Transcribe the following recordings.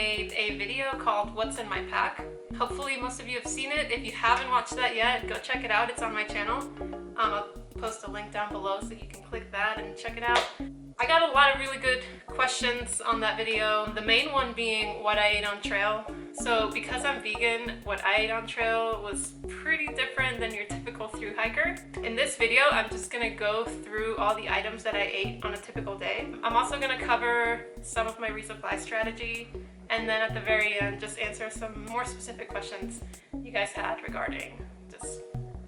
made a video called What's in My Pack. Hopefully most of you have seen it. If you haven't watched that yet, go check it out. It's on my channel. I'll post a link down below so you can click that and check it out. I got a lot of really good questions on that video. The main one being what I ate on trail. So because I'm vegan, what I ate on trail was pretty different than your typical thru hiker. In this video, I'm just gonna go through all the items that I ate on a typical day. I'm also gonna cover some of my resupply strategy, and then at the very end, just answer some more specific questions you guys had regarding just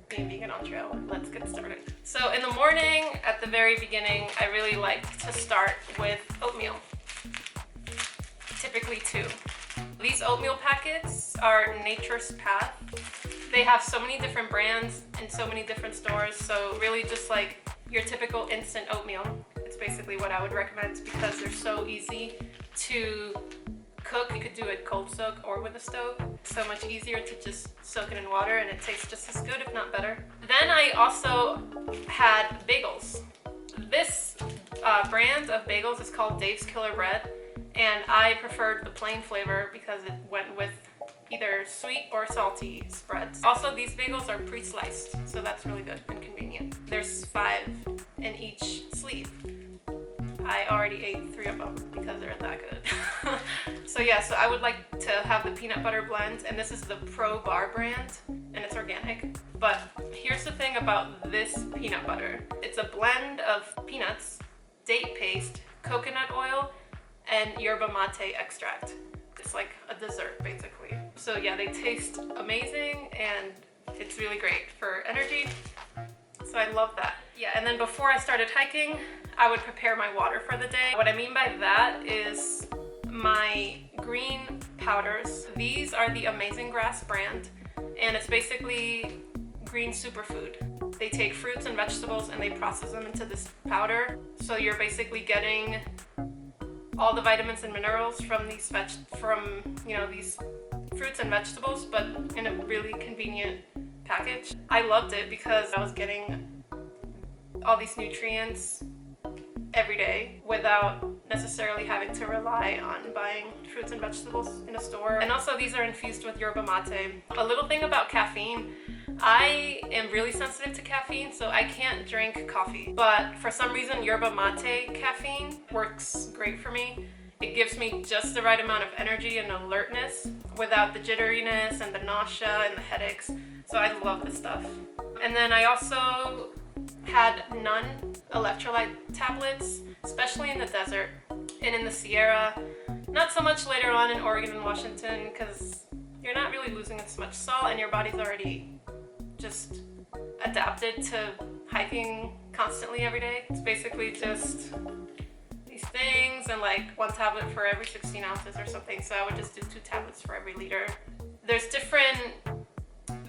being vegan on trail. Let's get started. So in the morning, at the very beginning, I really like to start with oatmeal. Typically 2. These oatmeal packets are Nature's Path. They have so many different brands in so many different stores, so really just like your typical instant oatmeal. It's basically what I would recommend because they're so easy to cook. You could do it cold soak or with a stove. It's so much easier to just soak it in water and it tastes just as good, if not better. Then I also had bagels. This brand of bagels is called Dave's Killer Bread, and I preferred the plain flavor because it went with either sweet or salty spreads. Also, these bagels are pre-sliced, so that's really good and convenient. There's 5 in each sleeve. I already ate 3 of them because they're that good. So I would like to have the peanut butter blend, and this is the Pro Bar brand, and it's organic. But here's the thing about this peanut butter. It's a blend of peanuts, date paste, coconut oil, and yerba mate extract. It's like a dessert, basically. So yeah, they taste amazing, and it's really great for energy. So I love that. Yeah, and then before I started hiking, I would prepare my water for the day. What I mean by that is my green powders. These are the Amazing Grass brand, and it's basically green superfood. They take fruits and vegetables and they process them into this powder. So you're basically getting all the vitamins and minerals from these these fruits and vegetables, but in a really convenient package. I loved it because I was getting all these nutrients every day without necessarily having to rely on buying fruits and vegetables in a store. And also these are infused with yerba mate. A little thing about caffeine, I am really sensitive to caffeine, so I can't drink coffee. But for some reason, yerba mate caffeine works great for me. It gives me just the right amount of energy and alertness without the jitteriness and the nausea and the headaches. So I love this stuff. And then I also had none electrolyte tablets, especially in the desert and in the Sierra. Not so much later on in Oregon and Washington, because you're not really losing as much salt and your body's already just adapted to hiking constantly every day. It's basically just these things and like 1 tablet for every 16 ounces or something. So I would just do 2 tablets for every liter. There's different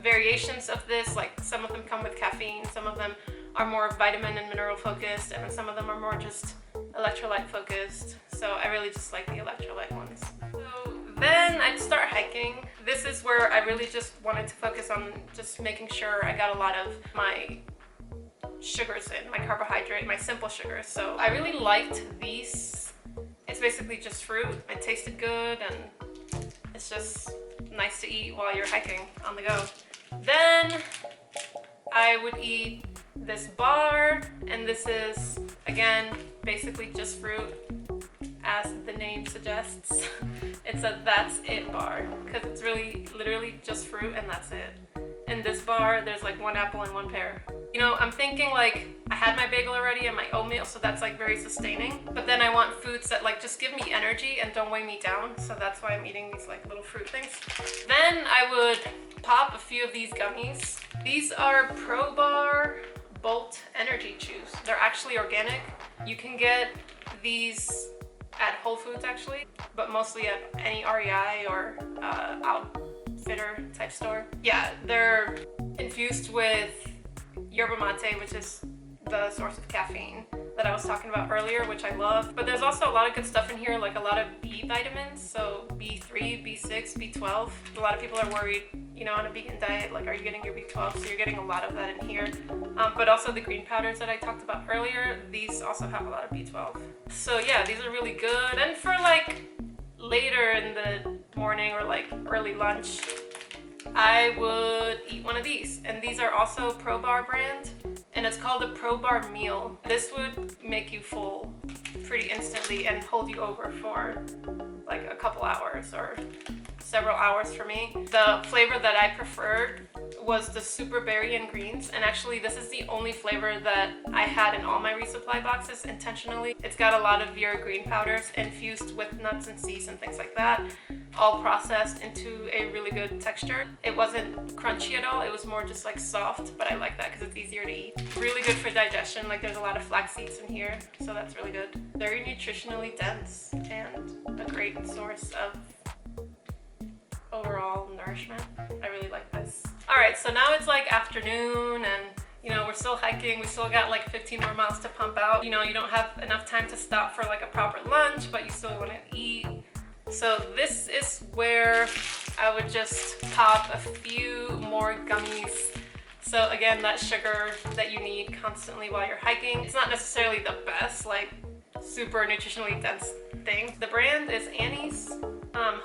variations of this, like some of them come with caffeine, some of them are more vitamin and mineral focused, and then some of them are more just electrolyte focused. So I really just like the electrolyte ones. So then I'd start hiking. This is where I really just wanted to focus on just making sure I got a lot of my sugars in, my carbohydrate, my simple sugars. So I really liked these. It's basically just fruit. It tasted good and it's just nice to eat while you're hiking on the go. Then I would eat this bar, and this is again basically just fruit, as the name suggests. It's a that's it bar because it's really literally just fruit and that's it. In this bar there's like 1 apple and 1 pear. You know, I'm thinking like I had my bagel already and my oatmeal, so that's like very sustaining, but then I want foods that like just give me energy and don't weigh me down, so that's why I'm eating these like little fruit things. Then I would pop a few of these gummies. These are Pro Bar Bolt Energy Chews. They're actually organic. You can get these at Whole Foods actually, but mostly at any REI or outfitter type store. Yeah, they're infused with yerba mate, which is the source of caffeine that I was talking about earlier, which I love. But there's also a lot of good stuff in here, like a lot of B vitamins, so B3, B6, B12. A lot of people are worried, you know, on a vegan diet, like, are you getting your B12? So you're getting a lot of that in here. But also the green powders that I talked about earlier, these also have a lot of B12. So yeah, these are really good. And for like later in the morning or like early lunch, I would eat one of these. And these are also Pro Bar brand, and it's called a Pro Bar meal. This would make you full pretty instantly and hold you over for like a couple hours or several hours for me. The flavor that I preferred was the super berry and greens, and actually this is the only flavor that I had in all my resupply boxes intentionally. It's got a lot of your green powders infused with nuts and seeds and things like that, all processed into a really good texture. It wasn't crunchy at all, it was more just like soft, but I like that because it's easier to eat. Really good for digestion, like there's a lot of flax seeds in here, so that's really good. Very nutritionally dense and a great source of overall nourishment. I really like this. All right, so now it's like afternoon and you know, we're still hiking. We still got like 15 more miles to pump out. You know, you don't have enough time to stop for like a proper lunch, but you still want to eat. So this is where I would just pop a few more gummies. So again, that sugar that you need constantly while you're hiking. It's not necessarily the best, like super nutritionally dense thing. The brand is Annie's.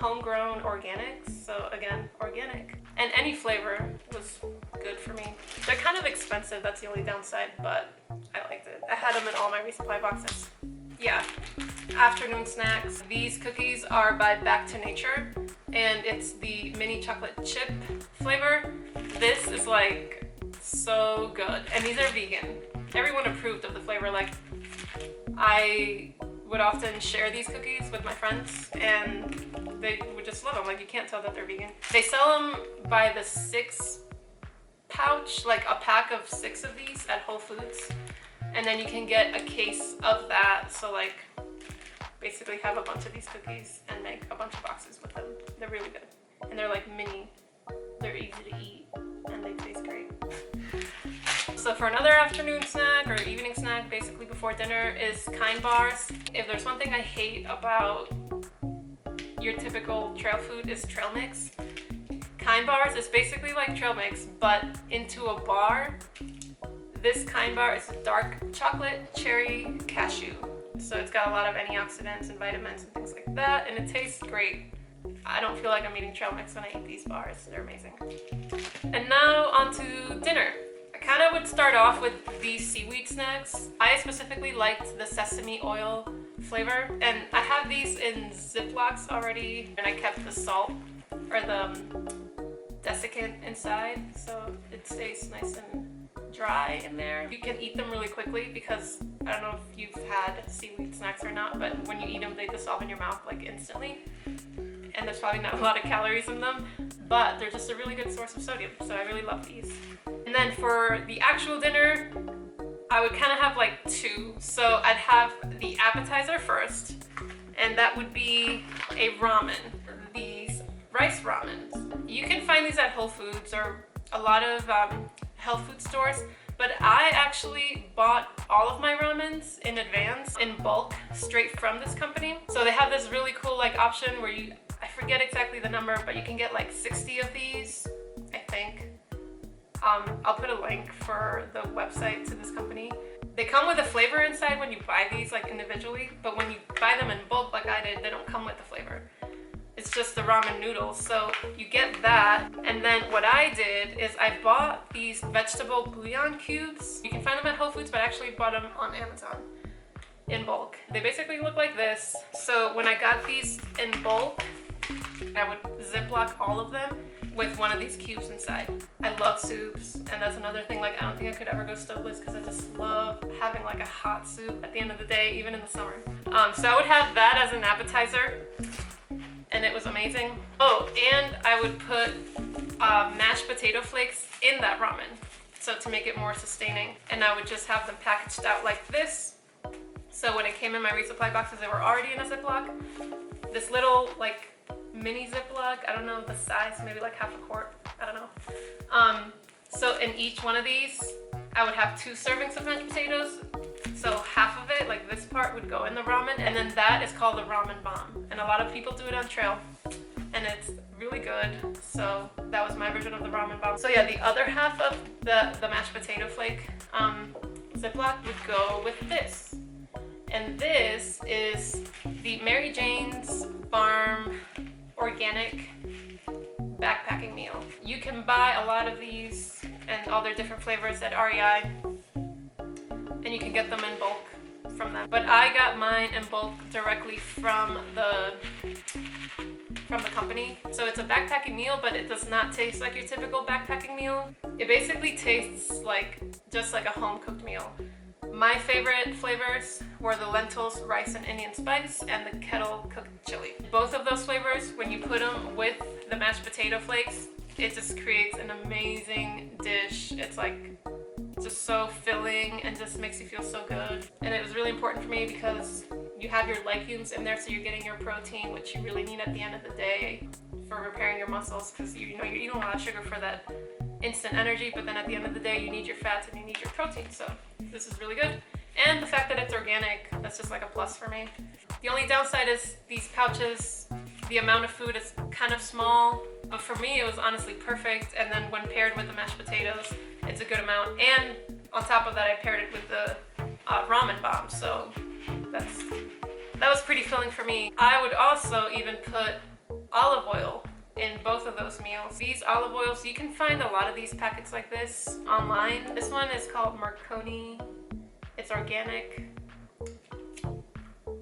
Homegrown organics, so again, organic. And any flavor was good for me. They're kind of expensive, that's the only downside, but I liked it. I had them in all my resupply boxes. Yeah, afternoon snacks. These cookies are by Back to Nature, and it's the mini chocolate chip flavor. This is like so good, and these are vegan. Everyone approved of the flavor. Like, I would often share these cookies with my friends and they would just love them. Like, you can't tell that they're vegan. They sell them by the 6 pouch, like a pack of 6 of these at Whole Foods. And then you can get a case of that. So like basically have a bunch of these cookies and make a bunch of boxes with them. They're really good. And they're like mini, they're easy to eat and they taste great. So for another afternoon snack or evening snack, basically before dinner, is Kind bars. If there's one thing I hate about your typical trail food is trail mix. Kind bars is basically like trail mix, but into a bar. This Kind bar is dark chocolate, cherry, cashew. So it's got a lot of antioxidants and vitamins and things like that, and it tastes great. I don't feel like I'm eating trail mix when I eat these bars. They're amazing. And now on to dinner. I kind of would start off with these seaweed snacks. I specifically liked the sesame oil flavor, and I have these in Ziplocs already, and I kept the salt or the desiccant inside, so it stays nice and dry in there. You can eat them really quickly because I don't know if you've had seaweed snacks or not, but when you eat them, they dissolve in your mouth like instantly. And there's probably not a lot of calories in them, but they're just a really good source of sodium, so I really love these. And then for the actual dinner, I would kind of have like 2. So I'd have the appetizer first, and that would be a ramen. These rice ramens. You can find these at Whole Foods or a lot of health food stores, but I actually bought all of my ramens in advance, in bulk, straight from this company. So they have this really cool like option where you, I forget exactly the number, but you can get like 60 of these, I think. I'll put a link for the website to this company. They come with a flavor inside when you buy these like individually, but when you buy them in bulk like I did, they don't come with the flavor. It's just the ramen noodles. So you get that, and then what I did is I bought these vegetable bouillon cubes. You can find them at Whole Foods, but I actually bought them on Amazon in bulk. They basically look like this. So when I got these in bulk, I would Ziploc all of them with one of these cubes inside. I love soups, and that's another thing, like I don't think I could ever go stoveless because I just love having like a hot soup at the end of the day, even in the summer. So I would have that as an appetizer, and it was amazing. Oh, and I would put mashed potato flakes in that ramen, so to make it more sustaining. And I would just have them packaged out like this. So when it came in my resupply boxes, they were already in a Ziploc. This little like mini Ziploc, I don't know the size, maybe like half a quart, I don't know. So in each one of these, I would have 2 servings of mashed potatoes. So half of it, like this part, would go in the ramen, and then that is called the ramen bomb. And a lot of people do it on trail, and it's really good. So that was my version of the ramen bomb. So yeah, the other half of the mashed potato flake Ziploc would go with this. And this is the Mary Jane's Farm Organic Backpacking Meal. You can buy a lot of these and all their different flavors at REI, and you can get them in bulk from them. But I got mine in bulk directly from the company. So it's a backpacking meal, but it does not taste like your typical backpacking meal. It basically tastes like just like a home-cooked meal. My favorite flavors were the lentils, rice, and Indian spice, and the kettle-cooked chili. Both of those flavors, when you put them with the mashed potato flakes, it just creates an amazing dish. It's like just so filling and just makes you feel so good. And it was really important for me because you have your legumes in there, so you're getting your protein, which you really need at the end of the day for repairing your muscles, because you know you're eating a lot of sugar for that instant energy, but then at the end of the day you need your fats and you need your protein. So this is really good. And the fact that it's organic, that's just like a plus for me. The only downside is these pouches, the amount of food is kind of small, but for me it was honestly perfect. And then when paired with the mashed potatoes, it's a good amount. And on top of that, I paired it with the ramen bomb, so that was pretty filling for me. I would also even put olive oil in both of those meals. These olive oils, you can find a lot of these packets like this online. This one is called Marconi. It's organic.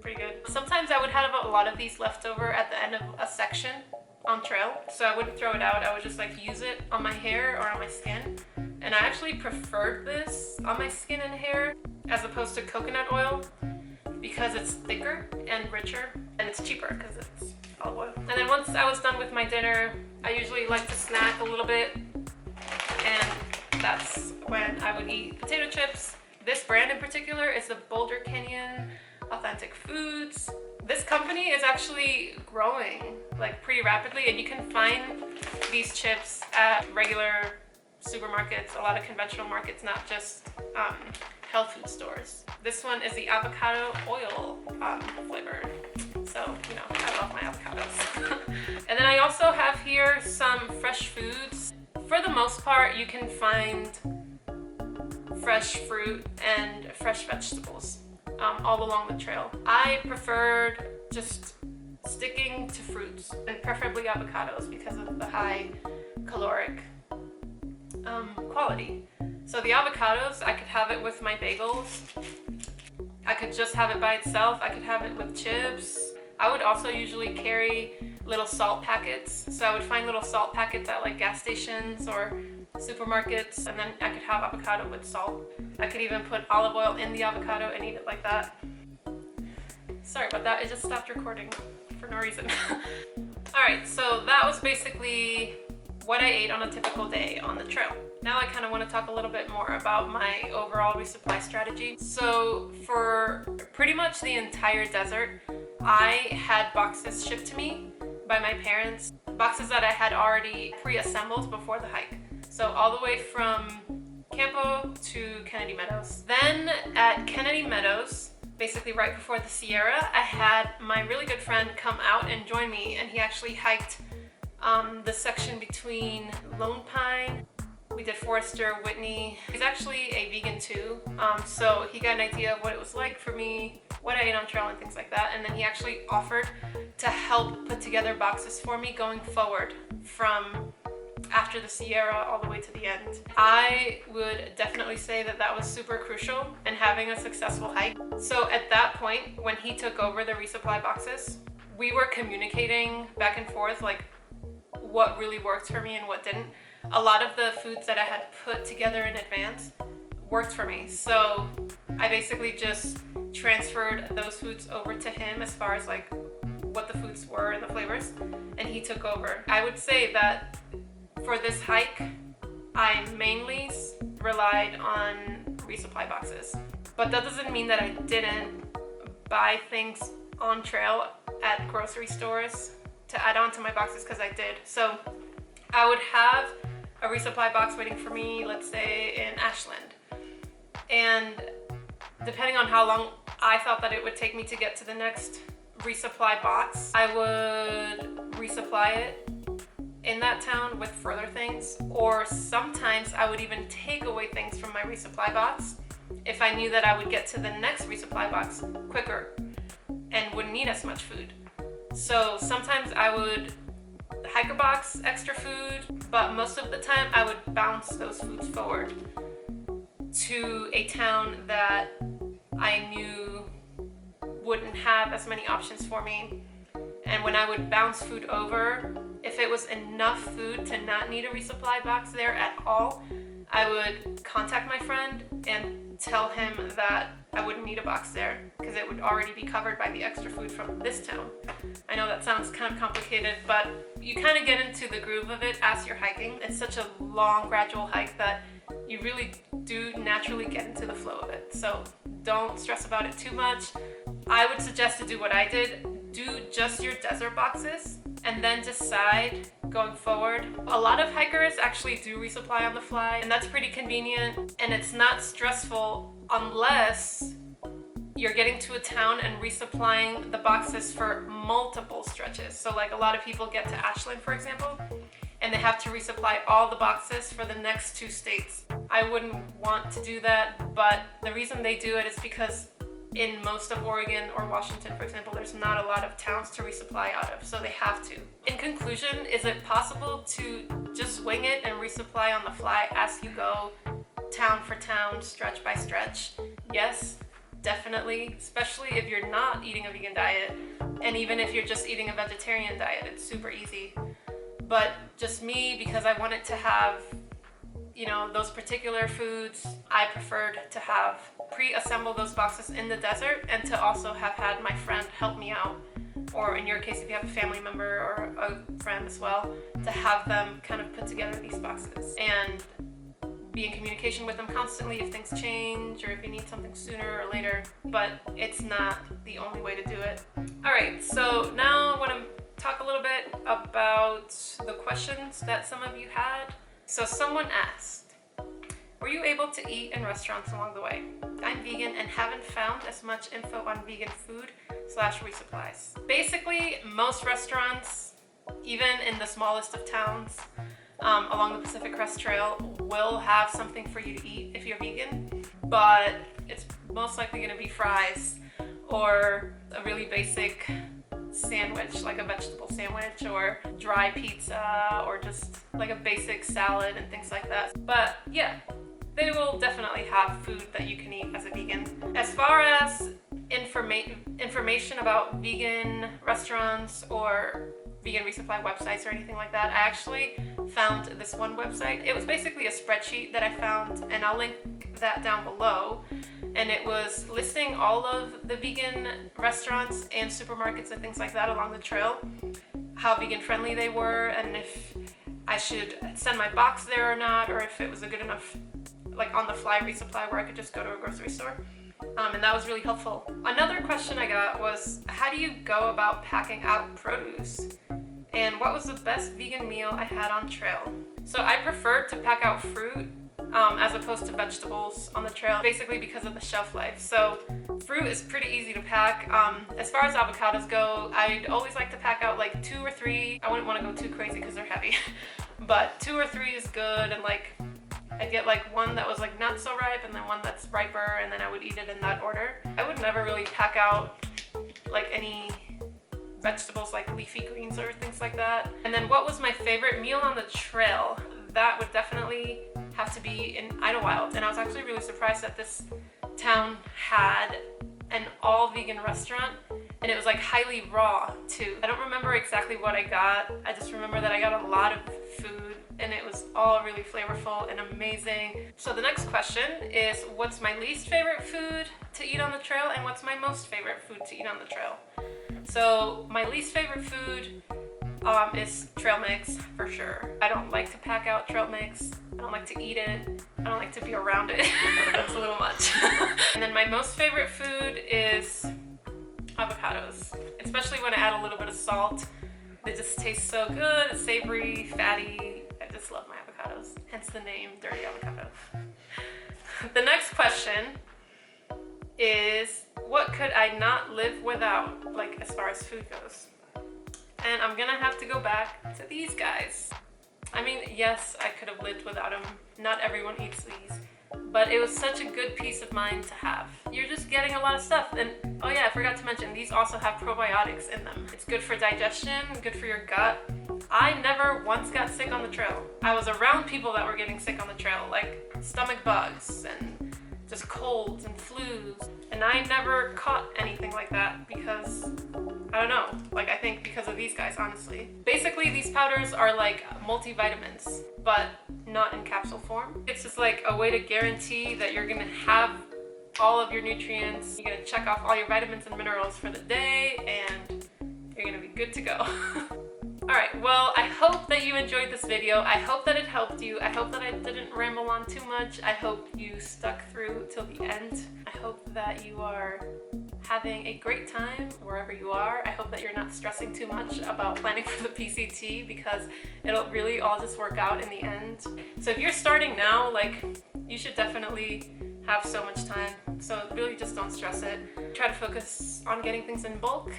Pretty good. Sometimes I would have a lot of these left over at the end of a section on trail, so I wouldn't throw it out. I would just like use it on my hair or on my skin. And I actually preferred this on my skin and hair as opposed to coconut oil because it's thicker and richer, and it's cheaper because it's olive oil. And then once I was done with my dinner, I usually like to snack a little bit, and that's when I would eat potato chips. This brand in particular is the Boulder Canyon Authentic Foods. This company is actually growing like pretty rapidly, and you can find these chips at regular supermarkets, a lot of conventional markets, not just health food stores. This one is the avocado oil flavor. So, you know, I love my avocados. And then I also have here some fresh foods. For the most part, you can find fresh fruit and fresh vegetables all along the trail. I preferred just sticking to fruits, and preferably avocados because of the high caloric quality. So the avocados, I could have it with my bagels. I could just have it by itself. I could have it with chips. I would also usually carry little salt packets. So I would find little salt packets at like gas stations or supermarkets, and then I could have avocado with salt. I could even put olive oil in the avocado and eat it like that. Sorry about that, it just stopped recording for no reason. Alright, so that was basically what I ate on a typical day on the trail. Now I kind of want to talk a little bit more about my overall resupply strategy. So for pretty much the entire desert, I had boxes shipped to me by my parents, boxes that I had already pre-assembled before the hike. So all the way from Campo to Kennedy Meadows. Then at Kennedy Meadows, basically right before the Sierra, I had my really good friend come out and join me, and he actually hiked the section between Lone Pine. We did Forester, Whitney. He's actually a vegan too, so he got an idea of what it was like for me, what I ate on trail and things like that, and then he actually offered to help put together boxes for me going forward from after the Sierra all the way to the end. I would definitely say that that was super crucial in having a successful hike. So at that point, when he took over the resupply boxes, we were communicating back and forth like what really worked for me and what didn't. A lot of the foods that I had put together in advance worked for me. So I basically just transferred those foods over to him as far as like what the foods were and the flavors, and he took over. I would say that for this hike, I mainly relied on resupply boxes. But that doesn't mean that I didn't buy things on trail at grocery stores to add on to my boxes, because I did. So I would have a resupply box waiting for me, let's say in Ashland. And depending on how long I thought that it would take me to get to the next resupply box, I would resupply it in that town with further things, or sometimes I would even take away things from my resupply box if I knew that I would get to the next resupply box quicker and wouldn't need as much food. So sometimes I would hike a box extra food, but most of the time I would bounce those foods forward to a town that I knew wouldn't have as many options for me. And when I would bounce food over, if it was enough food to not need a resupply box there at all, I would contact my friend and tell him that I wouldn't need a box there because it would already be covered by the extra food from this town. I know that sounds kind of complicated, but you kind of get into the groove of it as you're hiking. It's such a long, gradual hike that you really do naturally get into the flow of it. So don't stress about it too much. I would suggest to do what I did. Do just your desert boxes and then decide going forward. A lot of hikers actually do resupply on the fly, and that's pretty convenient, and it's not stressful unless you're getting to a town and resupplying the boxes for multiple stretches. So like a lot of people get to Ashland, for example, and they have to resupply all the boxes for the next 2 states. I wouldn't want to do that, but the reason they do it is because in most of Oregon or Washington, for example, there's not a lot of towns to resupply out of, so they have to. In conclusion, is it possible to just wing it and resupply on the fly as you go, town for town, stretch by stretch? Yes, definitely, especially if you're not eating a vegan diet, and even if you're just eating a vegetarian diet, it's super easy. But just me, because I wanted to have, you know, those particular foods, I preferred to have pre-assemble those boxes in the desert and to also have had my friend help me out, or in your case if you have a family member or a friend as well, to have them kind of put together these boxes and be in communication with them constantly if things change or if you need something sooner or later, but it's not the only way to do it. All right, so now I want to talk a little bit about the questions that some of you had. So someone asked, were you able to eat in restaurants along the way? I'm vegan and haven't found as much info on vegan food / resupplies. Basically, most restaurants, even in the smallest of towns along the Pacific Crest Trail, will have something for you to eat if you're vegan, but it's most likely going to be fries or a really basic sandwich, like a vegetable sandwich or dry pizza or just like a basic salad and things like that. But yeah, they will definitely have food that you can eat as a vegan. As far as information about vegan restaurants or vegan resupply websites or anything like that, I actually found this one website. It was basically a spreadsheet that I found, and I'll link that down below. And it was listing all of the vegan restaurants and supermarkets and things like that along the trail, how vegan friendly they were, and if I should send my box there or not, or if it was a good enough like on the fly resupply where I could just go to a grocery store. And that was really helpful. Another question I got was, how do you go about packing out produce? And what was the best vegan meal I had on trail? So I preferred to pack out fruit as opposed to vegetables on the trail, basically because of the shelf life. So fruit is pretty easy to pack. As far as avocados go, I'd always like to pack out like 2 or 3. I wouldn't want to go too crazy because they're heavy, but 2 or 3 is good. And like I'd get like one that was like not so ripe and then one that's riper, and then I would eat it in that order. I would never really pack out like any vegetables like leafy greens or things like that. And then what was my favorite meal on the trail? That would definitely have to be in Idlewild. And I was actually really surprised that this town had an all vegan restaurant, and it was like highly raw too. I don't remember exactly what I got. I just remember that I got a lot of food and it was all really flavorful and amazing. So the next question is, what's my least favorite food to eat on the trail and what's my most favorite food to eat on the trail? So my least favorite food is trail mix, for sure. I don't like to pack out trail mix. I don't like to eat it. I don't like to be around it. That's a little much. And then my most favorite food is avocados, especially when I add a little bit of salt. They just taste so good. It's savory, fatty. I just love my avocados. Hence the name, Dirty Avocado. The next question is, what could I not live without, like as far as food goes? And I'm gonna have to go back to these guys. I mean, yes, I could have lived without them. Not everyone eats these. but it was such a good peace of mind to have. You're just getting a lot of stuff. And oh yeah, I forgot to mention, these also have probiotics in them. It's good for digestion, good for your gut. I never once got sick on the trail. I was around people that were getting sick on the trail, like stomach bugs and just colds and flus. And I never caught anything like that because, I don't know, like I think because of these guys, honestly. Basically, these powders are like multivitamins, but not in capsule form. It's just like a way to guarantee that you're gonna have all of your nutrients. You're gonna check off all your vitamins and minerals for the day, and you're gonna be good to go. Alright, well, I hope that you enjoyed this video. I hope that it helped you. I hope that I didn't ramble on too much. I hope you stuck through till the end. I hope that you are having a great time wherever you are. I hope that you're not stressing too much about planning for the PCT because it'll really all just work out in the end. So if you're starting now, like, you should definitely have so much time. So really just don't stress it. Try to focus on getting things in bulk.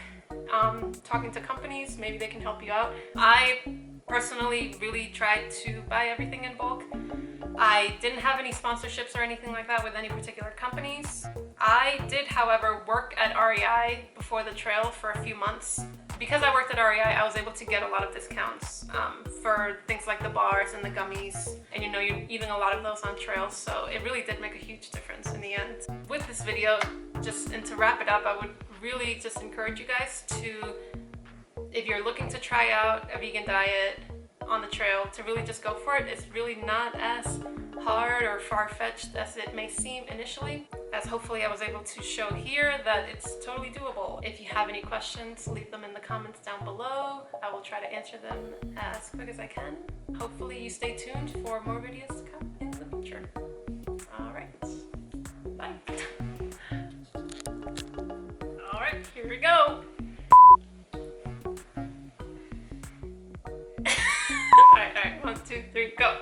Talking to companies, maybe they can help you out. I personally really tried to buy everything in bulk. I didn't have any sponsorships or anything like that with any particular companies. I did, however, work at REI before the trail for a few months. Because I worked at REI, I was able to get a lot of discounts for things like the bars and the gummies. And you know, you're eating a lot of those on trails, so it really did make a huge difference in the end. With this video, and to wrap it up, I would really just encourage you guys to, if you're looking to try out a vegan diet on the trail, to really just go for it. It's really not as hard or far-fetched as it may seem initially, as hopefully I was able to show here that it's totally doable. If you have any questions, leave them in the comments down below. I will try to answer them as quick as I can. Hopefully you stay tuned for more videos to come in the future. All right, bye. All right, here we go. All right, 1, 2, 3, go.